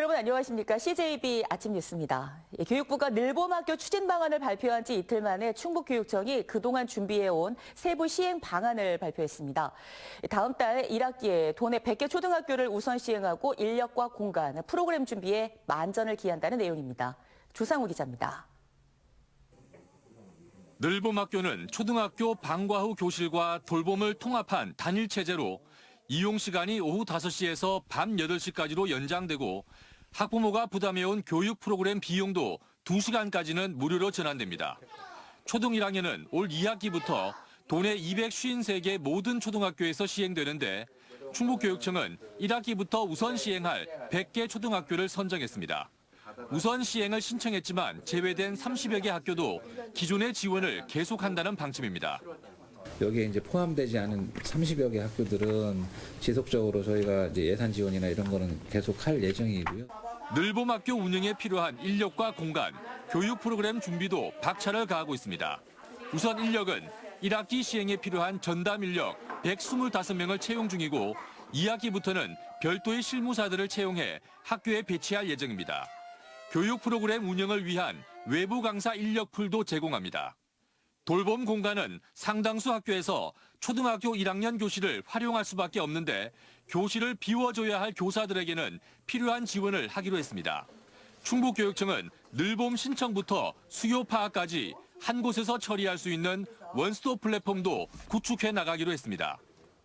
여러분 안녕하십니까? CJB 아침 뉴스입니다. 교육부가 늘봄학교 추진 방안을 발표한 지 이틀 만에 충북교육청이 그동안 준비해온 세부 시행 방안을 발표했습니다. 다음 달 1학기에 도내 100개 초등학교를 우선 시행하고 인력과 공간, 프로그램 준비에 만전을 기한다는 내용입니다. 조상우 기자입니다. 늘봄학교는 초등학교 방과 후 교실과 돌봄을 통합한 단일 체제로 이용 시간이 오후 5시에서 밤 8시까지로 연장되고 학부모가 부담해온 교육 프로그램 비용도 2시간까지는 무료로 전환됩니다. 초등 1학년은 올 2학기부터 도내 253개 모든 초등학교에서 시행되는데 충북교육청은 1학기부터 우선 시행할 100개 초등학교를 선정했습니다. 우선 시행을 신청했지만 제외된 30여 개 학교도 기존의 지원을 계속한다는 방침입니다. 여기에 이제 포함되지 않은 30여 개 학교들은 지속적으로 저희가 이제 예산 지원이나 이런 거는 계속 할 예정이고요. 늘봄학교 운영에 필요한 인력과 공간, 교육 프로그램 준비도 박차를 가하고 있습니다. 우선 인력은 1학기 시행에 필요한 전담 인력 125명을 채용 중이고 2학기부터는 별도의 실무사들을 채용해 학교에 배치할 예정입니다. 교육 프로그램 운영을 위한 외부 강사 인력 풀도 제공합니다. 돌봄 공간은 상당수 학교에서 초등학교 1학년 교실을 활용할 수밖에 없는데 교실을 비워줘야 할 교사들에게는 필요한 지원을 하기로 했습니다. 충북교육청은 늘봄 신청부터 수요 파악까지 한 곳에서 처리할 수 있는 원스톱 플랫폼도 구축해 나가기로 했습니다.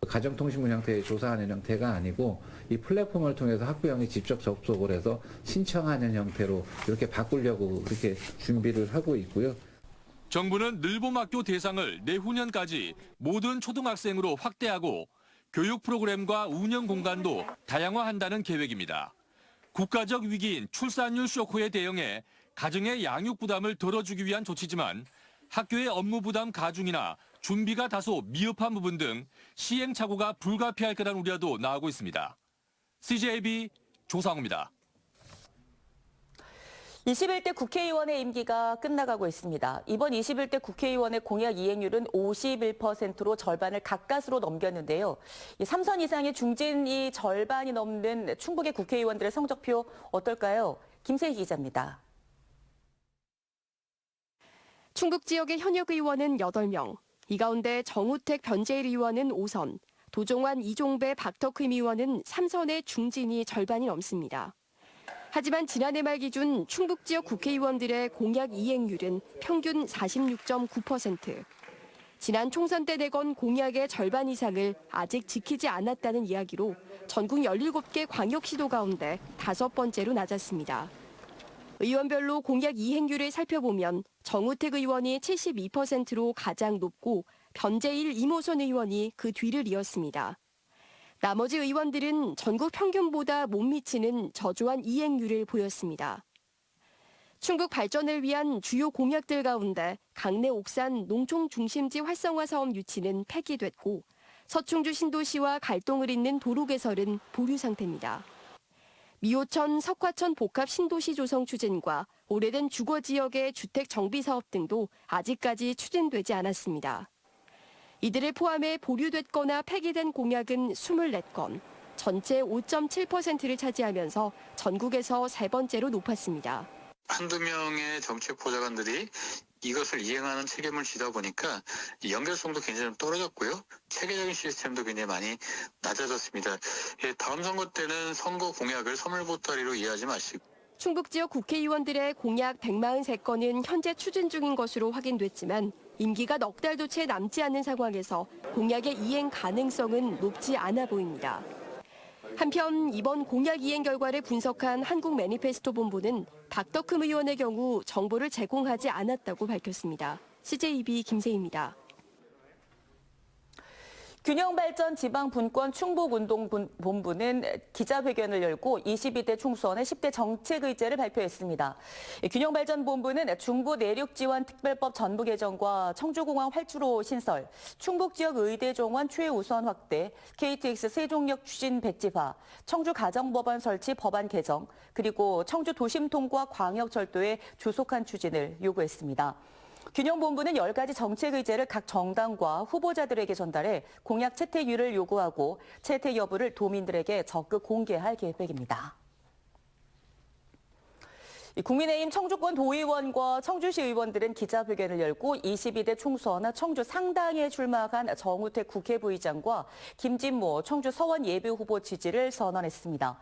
가정통신문 형태의 조사하는 형태가 아니고 이 플랫폼을 통해서 학부형이 직접 접속을 해서 신청하는 형태로 이렇게 바꾸려고 그렇게 준비를 하고 있고요. 정부는 늘봄학교 대상을 내후년까지 모든 초등학생으로 확대하고 교육 프로그램과 운영 공간도 다양화한다는 계획입니다. 국가적 위기인 출산율 쇼크에 대응해 가정의 양육 부담을 덜어주기 위한 조치지만 학교의 업무 부담 가중이나 준비가 다소 미흡한 부분 등 시행착오가 불가피할 거라는 우려도 나오고 있습니다. CJB 조상우입니다. 21대 국회의원의 임기가 끝나가고 있습니다. 이번 21대 국회의원의 공약 이행률은 51%로 절반을 가까스로 넘겼는데요. 3선 이상의 중진이 절반이 넘는 충북의 국회의원들의 성적표 어떨까요? 김세희 기자입니다. 충북 지역의 현역 의원은 8명, 이 가운데 정우택 변재일 의원은 5선, 도종환 이종배 박덕흠 의원은 3선의 중진이 절반이 넘습니다. 하지만 지난해 말 기준 충북 지역 국회의원들의 공약 이행률은 평균 46.9%. 지난 총선 때 내건 공약의 절반 이상을 아직 지키지 않았다는 이야기로 전국 17개 광역시도 가운데 5번째로 낮았습니다. 의원별로 공약 이행률을 살펴보면 정우택 의원이 72%로 가장 높고 변재일 이모선 의원이 그 뒤를 이었습니다. 나머지 의원들은 전국 평균보다 못 미치는 저조한 이행률을 보였습니다. 충북 발전을 위한 주요 공약들 가운데 강내 옥산 농촌 중심지 활성화 사업 유치는 폐기됐고 서충주 신도시와 갈동을 잇는 도로 개설은 보류 상태입니다. 미호천, 석화천 복합 신도시 조성 추진과 오래된 주거 지역의 주택 정비 사업 등도 아직까지 추진되지 않았습니다. 이들을 포함해 보류됐거나 폐기된 공약은 24건, 전체 5.7%를 차지하면서 전국에서 3번째로 높았습니다. 한두 명의 정책 보좌관들이 이것을 이행하는 책임을 지다 보니까 연결성도 굉장히 떨어졌고요. 체계적인 시스템도 굉장히 많이 낮아졌습니다. 다음 선거 때는 선거 공약을 선물보따리로 이해하지 마시고. 충북 지역 국회의원들의 공약 143건은 현재 추진 중인 것으로 확인됐지만 임기가 넉 달도 채 남지 않은 상황에서 공약의 이행 가능성은 높지 않아 보입니다. 한편 이번 공약 이행 결과를 분석한 한국 매니페스토 본부는 박덕흠 의원의 경우 정보를 제공하지 않았다고 밝혔습니다. CJB 김세희입니다. 균형발전 지방분권 충북운동본부는 기자회견을 열고 22대 총선의 10대 정책 의제를 발표했습니다. 균형발전본부는 중부 내륙지원특별법 전부 개정과 청주공항 활주로 신설, 충북지역 의대 정원 최우선 확대, KTX 세종역 추진 백지화, 청주 가정법원 설치 법안 개정, 그리고 청주 도심통과 광역철도의 조속한 추진을 요구했습니다. 균형본부는 10가지 정책 의제를 각 정당과 후보자들에게 전달해 공약 채택률을 요구하고 채택 여부를 도민들에게 적극 공개할 계획입니다. 국민의힘 청주권 도의원과 청주시 의원들은 기자회견을 열고 22대 총선 청주 상당에 출마한 정우택 국회부의장과 김진모 청주 서원 예비후보 지지를 선언했습니다.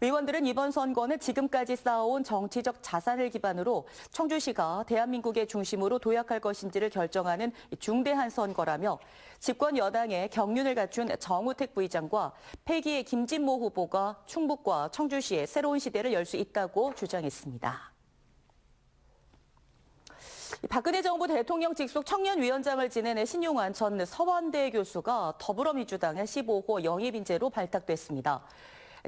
의원들은 이번 선거는 지금까지 쌓아온 정치적 자산을 기반으로 청주시가 대한민국의 중심으로 도약할 것인지를 결정하는 중대한 선거라며 집권 여당의 경륜을 갖춘 정우택 부의장과 패기의 김진모 후보가 충북과 청주시의 새로운 시대를 열 수 있다고 주장했습니다. 박근혜 정부 대통령 직속 청년위원장을 지낸 신용환 전 서원대 교수가 더불어민주당의 15호 영입인재로 발탁됐습니다.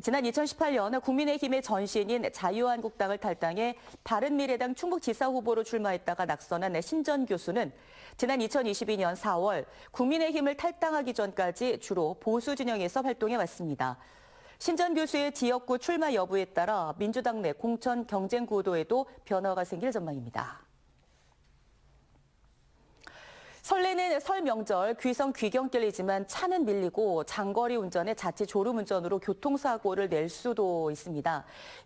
지난 2018년 국민의힘의 전신인 자유한국당을 탈당해 바른미래당 충북지사 후보로 출마했다가 낙선한 신 전 교수는 지난 2022년 4월 국민의힘을 탈당하기 전까지 주로 보수 진영에서 활동해왔습니다. 신 전 교수의 지역구 출마 여부에 따라 민주당 내 공천 경쟁 구도에도 변화가 생길 전망입니다. 설레는 설 명절 귀성 귀경길이지만 차는 밀리고 장거리 운전에 자칫 졸음운전으로 교통사고를 낼 수도 있습니다.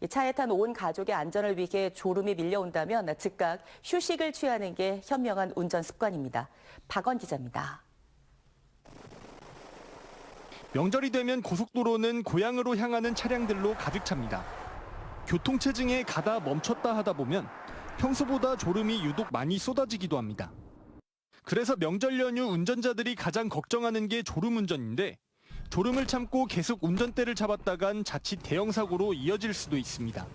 차에 탄 온 가족의 안전을 위해 졸음이 밀려온다면 즉각 휴식을 취하는 게 현명한 운전 습관입니다. 박원 기자입니다. 명절이 되면 고속도로는 고향으로 향하는 차량들로 가득 찹니다. 교통체증에 가다 멈췄다 하다 보면 평소보다 졸음이 유독 많이 쏟아지기도 합니다. 그래서 명절 연휴 운전자들이 가장 걱정하는 게 졸음운전인데 졸음을 참고 계속 운전대를 잡았다간 자칫 대형 사고로 이어질 수도 있습니다.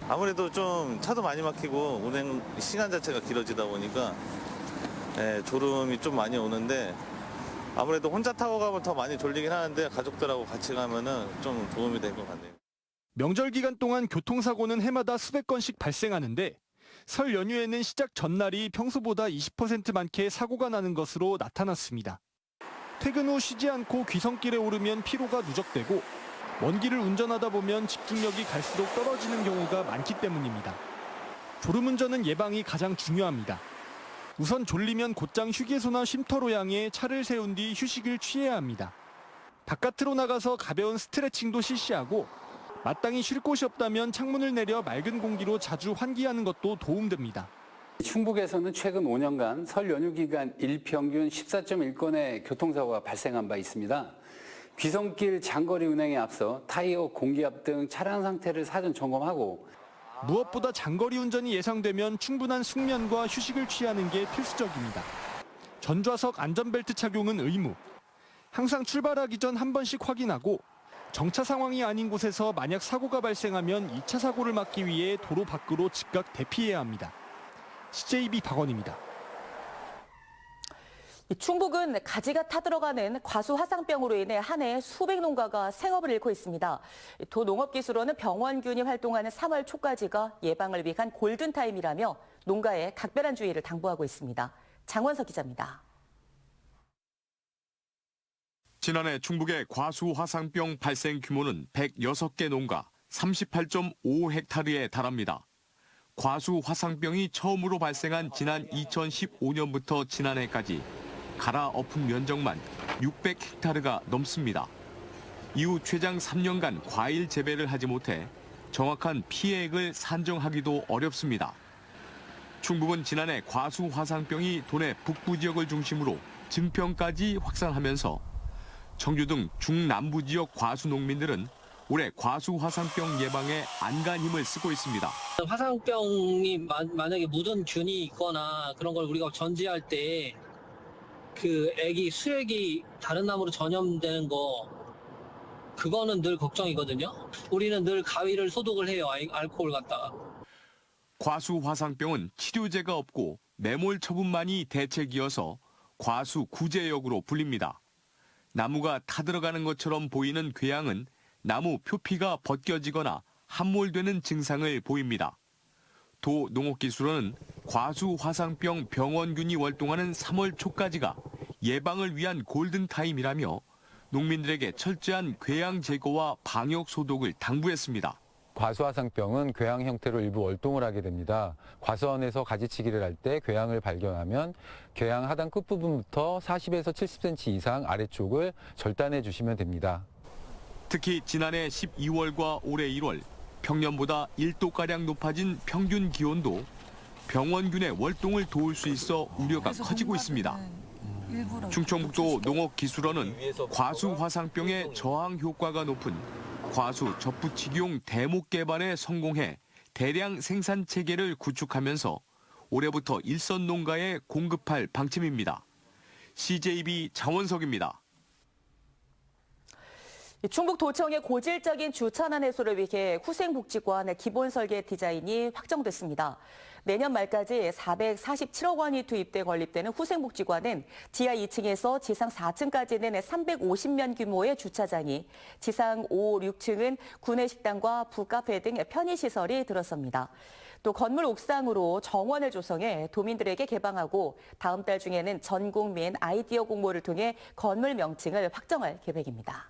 아무래도 좀 차도 많이 막히고 운행 시간 자체가 길어지다 보니까 졸음이 좀 많이 오는데 아무래도 혼자 타고 가면 더 많이 졸리긴 하는데 가족들하고 같이 가면은 좀 도움이 될 것 같네요. 명절 기간 동안 교통사고는 해마다 수백 건씩 발생하는데 설 연휴에는 시작 전날이 평소보다 20% 많게 사고가 나는 것으로 나타났습니다. 퇴근 후 쉬지 않고 귀성길에 오르면 피로가 누적되고 먼 길을 운전하다 보면 집중력이 갈수록 떨어지는 경우가 많기 때문입니다. 졸음운전은 예방이 가장 중요합니다. 우선 졸리면 곧장 휴게소나 쉼터로 향해 차를 세운 뒤 휴식을 취해야 합니다. 바깥으로 나가서 가벼운 스트레칭도 실시하고 마땅히 쉴 곳이 없다면 창문을 내려 맑은 공기로 자주 환기하는 것도 도움됩니다. 충북에서는 최근 5년간 설 연휴 기간 일평균 14.1건의 교통사고가 발생한 바 있습니다. 귀성길 장거리 운행에 앞서 타이어, 공기압 등 차량 상태를 사전 점검하고 무엇보다 장거리 운전이 예상되면 충분한 숙면과 휴식을 취하는 게 필수적입니다. 전좌석 안전벨트 착용은 의무. 항상 출발하기 전 한 번씩 확인하고 정차 상황이 아닌 곳에서 만약 사고가 발생하면 2차 사고를 막기 위해 도로 밖으로 즉각 대피해야 합니다. CJB 박원입니다. 충북은 가지가 타들어가는 과수 화상병으로 인해 한 해 수백 농가가 생업을 잃고 있습니다. 도농업기술원은 병원균이 활동하는 3월 초까지가 예방을 위한 골든타임이라며 농가에 각별한 주의를 당부하고 있습니다. 장원석 기자입니다. 지난해 충북의 과수 화상병 발생 규모는 106개 농가 38.5헥타르에 달합니다. 과수 화상병이 처음으로 발생한 지난 2015년부터 지난해까지 갈아엎은 면적만 600헥타르가 넘습니다. 이후 최장 3년간 과일 재배를 하지 못해 정확한 피해액을 산정하기도 어렵습니다. 충북은 지난해 과수 화상병이 도내 북부 지역을 중심으로 증평까지 확산하면서 청주 등 중남부 지역 과수 농민들은 올해 과수 화상병 예방에 안간 힘을 쓰고 있습니다. 화상병이 만약에 묻은 균이 있거나 그런 걸 우리가 전지할 때 그 수액이 다른 나무로 전염되는 거 그거는 늘 걱정이거든요. 우리는 늘 가위를 소독을 해요. 알코올 갖다가. 과수 화상병은 치료제가 없고 매몰 처분만이 대책이어서 과수 구제역으로 불립니다. 나무가 타들어가는 것처럼 보이는 궤양은 나무 표피가 벗겨지거나 함몰되는 증상을 보입니다. 도농업기술원은 과수 화상병 병원균이 월동하는 3월 초까지가 예방을 위한 골든타임이라며 농민들에게 철저한 궤양 제거와 방역 소독을 당부했습니다. 과수화상병은 궤양 형태로 일부 월동을 하게 됩니다. 과수원에서 가지치기를 할 때 궤양을 발견하면 궤양 하단 끝부분부터 40에서 70cm 이상 아래쪽을 절단해 주시면 됩니다. 특히 지난해 12월과 올해 1월 평년보다 1도가량 높아진 평균 기온도 병원균의 월동을 도울 수 있어 우려가 커지고 있습니다. 충청북도 농업기술원은 과수 화상병의 저항 효과가 높은 과수 접붙이기용 대목 개발에 성공해 대량 생산 체계를 구축하면서 올해부터 일선 농가에 공급할 방침입니다. CJB 장원석입니다. 충북도청의 고질적인 주차난 해소를 위해 후생복지관의 기본 설계 디자인이 확정됐습니다. 내년 말까지 447억 원이 투입돼 건립되는 후생복지관은 지하 2층에서 지상 4층까지는 350면 규모의 주차장이, 지상 5, 6층은 구내식당과 부카페 등 편의시설이 들어섭니다. 또 건물 옥상으로 정원을 조성해 도민들에게 개방하고 다음 달 중에는 전 국민 아이디어 공모를 통해 건물 명칭을 확정할 계획입니다.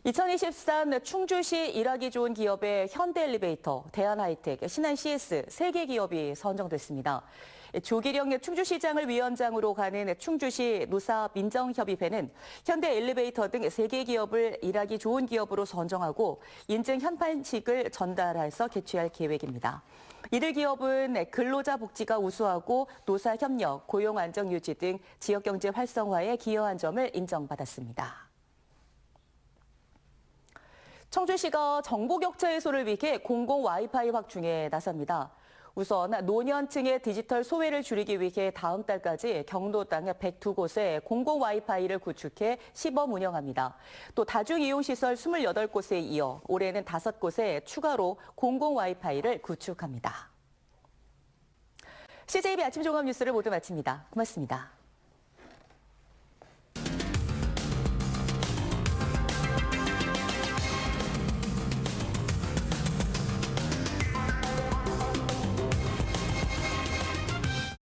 2023 충주시 일하기 좋은 기업의 현대엘리베이터, 대한하이텍, 신한CS 3개 기업이 선정됐습니다. 조기령 충주시장을 위원장으로 가는 충주시 노사민정협의회는 현대엘리베이터 등 3개 기업을 일하기 좋은 기업으로 선정하고 인증 현판식을 전달해서 개최할 계획입니다. 이들 기업은 근로자 복지가 우수하고 노사 협력, 고용 안정 유지 등 지역경제 활성화에 기여한 점을 인정받았습니다. 청주시가 정보 격차 해소를 위해 공공 와이파이 확충에 나섭니다. 우선 노년층의 디지털 소외를 줄이기 위해 다음 달까지 경로 땅 102곳에 공공 와이파이를 구축해 시범 운영합니다. 또 다중이용시설 28곳에 이어 올해는 5곳에 추가로 공공 와이파이를 구축합니다. CJB 아침 종합 뉴스를 모두 마칩니다. 고맙습니다.